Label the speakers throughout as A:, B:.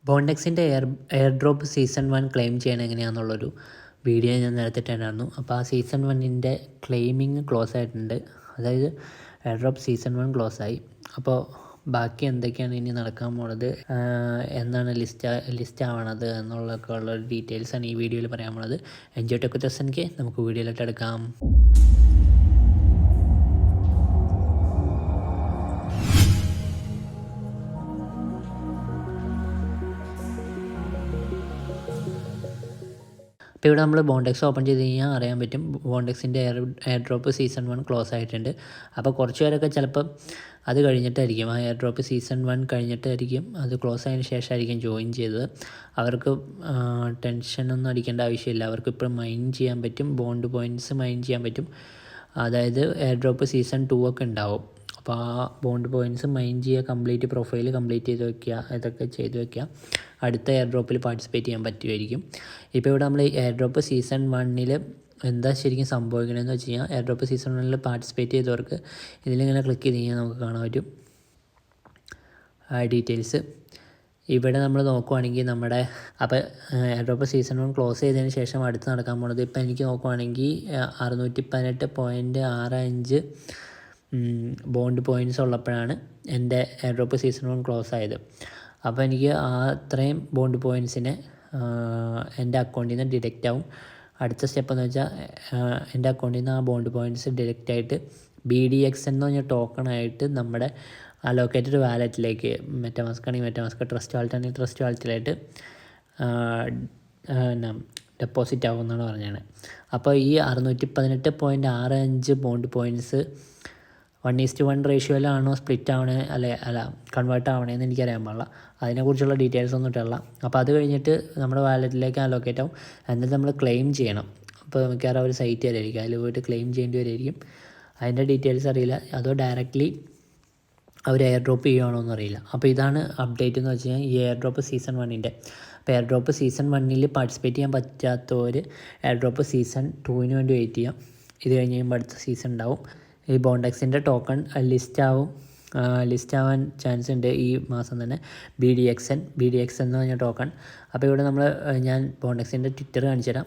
A: ബോണ്ടെക്സിൻ്റെ air drop season 1 claim ചെയ്യണം എങ്ങനെയാണെന്നുള്ളൊരു video ഞാൻ നേരത്തെ ഇട്ടിട്ടുണ്ടായിരുന്നു. അപ്പോൾ ആ സീസൺ 1ൻ്റെ ക്ലെയിമിങ് ക്ലോസ് ആയിട്ടുണ്ട്. അതായത് എയർ ഡ്രോപ്പ് സീസൺ 1 ക്ലോസ് ആയി. അപ്പോൾ ബാക്കി എന്തൊക്കെയാണ് ഇനി നടക്കാൻ പോണത്, എന്നാണ് ലിസ്റ്റ് ആവണത് എന്നുള്ളതൊക്കെ ഉള്ള ഡീറ്റെയിൽസാണ് ഈ വീഡിയോയിൽ പറയാൻ പോണത്. എൻജോയ് ടെക് വിത്ത് SNK. നമുക്ക് വീഡിയോയിലോട്ട് എടുക്കാം. അപ്പോൾ ഇവിടെ നമ്മൾ ബോണ്ടെക്സ് ഓപ്പൺ ചെയ്ത് കഴിഞ്ഞാൽ അറിയാൻ പറ്റും ബോണ്ടെക്സിൻ്റെ എയർ ഡ്രോപ്പ് സീസൺ 1 ക്ലോസ് ആയിട്ടുണ്ട്. അപ്പോൾ കുറച്ച് പേരൊക്കെ ചിലപ്പം അത് കഴിഞ്ഞിട്ടായിരിക്കും, ആ എയർ ഡ്രോപ്പ് സീസൺ 1 കഴിഞ്ഞിട്ടായിരിക്കും, അത് ക്ലോസ് ആയതിനു ശേഷമായിരിക്കും ജോയിൻ ചെയ്തത്. അവർക്ക് ടെൻഷനൊന്നും അടിക്കേണ്ട ആവശ്യമില്ല. അവർക്ക് ഇപ്പോൾ മൈൻ ചെയ്യാൻ പറ്റും, ബോണ്ട് പോയിൻറ്റ്സ് മൈൻ ചെയ്യാൻ പറ്റും. അതായത് എയർ ഡ്രോപ്പ് സീസൺ 2 ഒക്കെ ഉണ്ടാവും. അപ്പോൾ ആ ബോണ്ട് പോയിൻറ്റ്സ് മൈൻ ചെയ്യുക, കംപ്ലീറ്റ് പ്രൊഫൈൽ കംപ്ലീറ്റ് ചെയ്ത് വയ്ക്കുക, ഇതൊക്കെ ചെയ്ത് വയ്ക്കുക. അടുത്ത എയർ ഡ്രോപ്പിൽ പാർട്ടിസിപ്പേറ്റ് ചെയ്യാൻ പറ്റുമായിരിക്കും. ഇപ്പോൾ ഇവിടെ നമ്മൾ എയർ ഡ്രോപ്പ് സീസൺ 1 എന്താ ശരിക്കും സംഭവിക്കണമെന്ന് വെച്ച് കഴിഞ്ഞാൽ, എയർ ഡ്രോപ്പ് സീസൺ 1 പാർട്ടിസിപ്പേറ്റ് ചെയ്തവർക്ക് ഇതിലിങ്ങനെ ക്ലിക്ക് ചെയ്ത് കഴിഞ്ഞാൽ നമുക്ക് കാണാൻ പറ്റും ഡീറ്റെയിൽസ്. ഇവിടെ നമ്മൾ നോക്കുവാണെങ്കിൽ നമ്മുടെ അപ്പോൾ എയർ ഡ്രോപ്പ് സീസൺ 1 ക്ലോസ് ചെയ്തതിന് ശേഷം അടുത്ത് നടക്കാൻ പോകുന്നത്, ഇപ്പോൾ എനിക്ക് നോക്കുവാണെങ്കിൽ 618.65 ബോണ്ട് പോയിൻറ്റ്സ് ഉള്ളപ്പോഴാണ് എൻ്റെ എയർ ഡ്രോപ്പ് സീസൺ 1 ക്ലോസ് ആയത്. അപ്പോൾ എനിക്ക് അത്രയും ബോണ്ട് പോയിൻറ്റ്സിനെ എൻ്റെ അക്കൗണ്ടിൽ നിന്ന് ഡിഡക്റ്റ് ആവും. അടുത്ത സ്റ്റെപ്പ് എന്ന് വെച്ചാൽ എൻ്റെ അക്കൗണ്ടിൽ നിന്ന് ആ ബോണ്ട് പോയിൻറ്റ്സ് ഡിഡക്റ്റ് ആയിട്ട് BDX എന്ന് പറഞ്ഞ ടോക്കണായിട്ട് നമ്മുടെ അലോക്കേറ്റഡ് വാലറ്റിലേക്ക്, മെറ്റമാസ്ക് ആണെങ്കിൽ മെറ്റമാസ്ക്, ട്രസ്റ്റ് വാലറ്റ് ആണെങ്കിൽ ട്രസ്റ്റ് വാലറ്റിലായിട്ട് ഡെപ്പോസിറ്റ് ആകുമെന്നാണ് പറഞ്ഞത്. അപ്പോൾ ഈ 618.65 ബോണ്ട് പോയിൻറ്റ്സ് 1:1 റേഷ്യോയിലാണോ സ്പ്ലിറ്റ് ആവണേ അല്ല കൺവേർട്ട് ആവണേന്ന് എനിക്കറിയാൻ പാടില്ല. അതിനെക്കുറിച്ചുള്ള ഡീറ്റെയിൽസ് ഒന്നും ഇട്ടില്ല. അപ്പോൾ അത് കഴിഞ്ഞിട്ട് നമ്മുടെ വാലറ്റിലേക്ക് അലോക്കേറ്റ് ആവും. എന്നിട്ട് നമ്മൾ ക്ലെയിം ചെയ്യണം. അപ്പോൾ മിക്കവാറും ഒരു സൈറ്റ് വരെയായിരിക്കും, അതിൽ പോയിട്ട് ക്ലെയിം ചെയ്യേണ്ടി വരെയായിരിക്കും. അതിൻ്റെ ഡീറ്റെയിൽസ് അറിയില്ല, അതോ ഡയറക്റ്റ്ലി അവർ എയർ ഡ്രോപ്പ് ചെയ്യുകയാണോ അറിയില്ല. അപ്പോൾ ഇതാണ് അപ്ഡേറ്റ് എന്ന് വെച്ച് കഴിഞ്ഞാൽ ഈ എയർ ഡ്രോപ്പ് സീസൺ 1ൻ്റെ. അപ്പോൾ എയർ ഡ്രോപ്പ് സീസൺ 1 പാർട്ടിസിപ്പേറ്റ് ചെയ്യാൻ പറ്റാത്തവർ എയർ ഡ്രോപ്പ് സീസൺ 2 വേണ്ടി വെയിറ്റ് ചെയ്യാം. ഇത് കഴിഞ്ഞ് കഴിയുമ്പോൾ അടുത്ത സീസൺ ഉണ്ടാവും. ഈ ബോണ്ടെക്സിൻ്റെ ടോക്കൺ ലിസ്റ്റ് ആവാൻ ചാൻസ് ഉണ്ട് ഈ മാസം തന്നെ. BDX എന്ന് പറഞ്ഞ ടോക്കൺ. അപ്പോൾ ഇവിടെ ഞാൻ ബോണ്ടെക്സിൻ്റെ ട്വിറ്റർ കാണിച്ചു തരാം.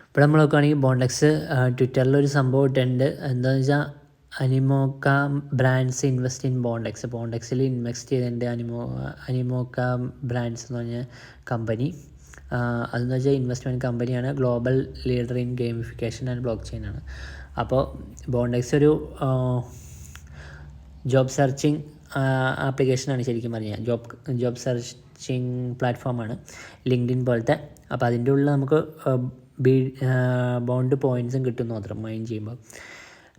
A: ഇവിടെ നമ്മൾ നോക്കുകയാണെങ്കിൽ ബോണ്ടെക്സ് ട്വിറ്ററിലൊരു സംഭവം ഇട്ടിട്ടുണ്ട്. എന്താണെന്ന് വെച്ചാൽ അനിമോക്ക ബ്രാൻഡ്സ് ഇൻവെസ്റ്റ് ഇൻ ബോണ്ടെക്സിൽ ഇൻവെസ്റ്റ് ചെയ്തിട്ടുണ്ട് അനിമോക്ക ബ്രാൻഡ്സ് എന്ന് പറഞ്ഞ കമ്പനി. അതെന്ന് വെച്ചാൽ ഇൻവെസ്റ്റ്മെൻറ്റ് കമ്പനിയാണ്, global leader in gamification and block chain ആണ്. അപ്പോൾ ബോണ്ടെക്സ് ഒരു ജോബ് സെർച്ചിങ് ആപ്ലിക്കേഷനാണ് ശരിക്കും പറഞ്ഞാൽ. ജോബ് സെർച്ചിങ് പ്ലാറ്റ്ഫോമാണ്, ലിങ്ക്ഡിൻ പോലത്തെ. അപ്പോൾ അതിൻ്റെ ഉള്ളിൽ നമുക്ക് ബോണ്ട് പോയിൻറ്റ്സും കിട്ടുന്നു മാത്രം മൈൻ ചെയ്യുമ്പോൾ.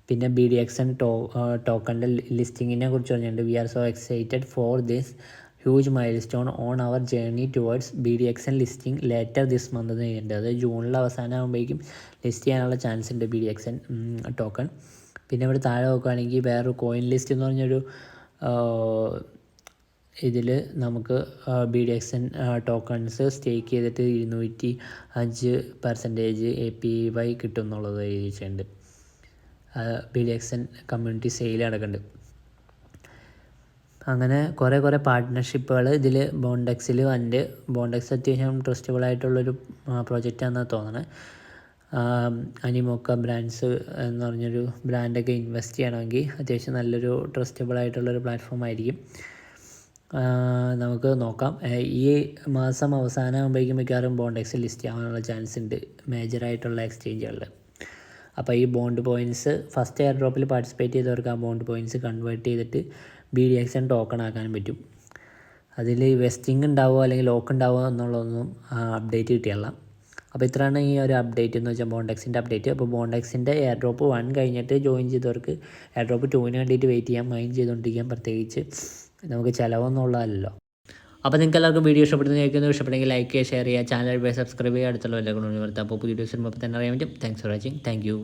A: പിന്നെ BDX ടോക്കണിൻ്റെ ലിസ്റ്റിങ്ങിനെ കുറിച്ച് പറഞ്ഞിട്ടുണ്ട്. We are so excited for this huge milestone on our journey towards BDX listing later this month എന്ന് ചെയ്യുന്നുണ്ട്. അത് ജൂണിൽ അവസാനമാകുമ്പോഴേക്കും ലിസ്റ്റ് ചെയ്യാനുള്ള ചാൻസ് ഉണ്ട് BDX ടോക്കൺ. പിന്നെ ഇവിടെ താഴെ നോക്കുകയാണെങ്കിൽ വേറൊരു കോയിൻ ലിസ്റ്റ് എന്ന് പറഞ്ഞൊരു ഇതിൽ നമുക്ക് BDX ടോക്കൺസ് സ്റ്റേക്ക് ചെയ്തിട്ട് 205% APY കിട്ടും എന്നുള്ളത് എഴുതിയിട്ടുണ്ട്. BDX കമ്മ്യൂണിറ്റി സെയിൽ നടക്കുന്നുണ്ട്. അങ്ങനെ കുറേ പാർട്ട്ണർഷിപ്പുകൾ ഇതിൽ ബോണ്ടെക്സിൽ വന്നിട്ട്. ബോണ്ടെക്സ് അത്യാവശ്യം ട്രസ്റ്റബിൾ ആയിട്ടുള്ളൊരു പ്രോജക്റ്റാണെന്നാണ് തോന്നുന്നത്. അനിമോക്ക ബ്രാൻഡ്സ് എന്ന് പറഞ്ഞൊരു ബ്രാൻഡൊക്കെ ഇൻവെസ്റ്റ് ചെയ്യണമെങ്കിൽ അത്യാവശ്യം നല്ലൊരു ട്രസ്റ്റബിൾ ആയിട്ടുള്ളൊരു പ്ലാറ്റ്ഫോം ആയിരിക്കും. നമുക്ക് നോക്കാം. ഈ മാസം അവസാനമാകുമ്പോഴേക്കും മിക്കവാറും ബോണ്ടെക്സ് ലിസ്റ്റ് ആവാനുള്ള ചാൻസ് ഉണ്ട് മേജറായിട്ടുള്ള എക്സ്ചേഞ്ചുകളിൽ. അപ്പോൾ ഈ ബോണ്ട് പോയിൻറ്റ്സ് ഫസ്റ്റ് എയർ ഡ്രോപ്പിൽ പാർട്ടിസിപ്പേറ്റ് ചെയ്തവർക്ക് ആ ബോണ്ട് പോയിൻറ്റ്സ് കൺവേർട്ട് ചെയ്തിട്ട് BDX ടോക്കൺ ആക്കാനും പറ്റും. അതിൽ വെസ്റ്റിംഗ് ഉണ്ടാവുമോ അല്ലെങ്കിൽ ലോക്ക് ഉണ്ടാവുമോ എന്നുള്ളതൊന്നും അപ്ഡേറ്റ് കിട്ടിയല്ല. അപ്പോൾ ഇത്രയാണ് ഈ ഒരു അപ്ഡേറ്റ് എന്ന് വെച്ചാൽ ബോണ്ടെക്സിൻ്റെ അപ്ഡേറ്റ്. അപ്പോൾ ബോണ്ടെക്സിൻ്റെ എയർ ഡ്രോപ്പ് 1 കഴിഞ്ഞിട്ട് ജോയിൻ ചെയ്തവർക്ക് എയർ ഡ്രോപ്പ് 2 വേണ്ടിയിട്ട് വെയിറ്റ് ചെയ്യാം, മൈൻ ചെയ്തുകൊണ്ടിരിക്കാം. പ്രത്യേകിച്ച് നമുക്ക് ചിലവൊന്നുമുള്ളതല്ലോ. അപ്പോൾ നിങ്ങൾക്ക് എല്ലാവർക്കും വീഡിയോ ഇഷ്ടപ്പെടുന്നെങ്കിൽ ലൈക്ക് ചെയ്യുക, ഷെയർ ചെയ്യുക, ചാനൽ സബ്സ്ക്രൈബ് ചെയ്യുക, അടുത്തുള്ള എല്ലാ ഗുണങ്ങളും വരുത്താം. അപ്പോൾ പുതിയ വീഡിയോസ് വരുമ്പോൾ തന്നെ അറിയാൻ പറ്റും. Thanks for watching. Thank you.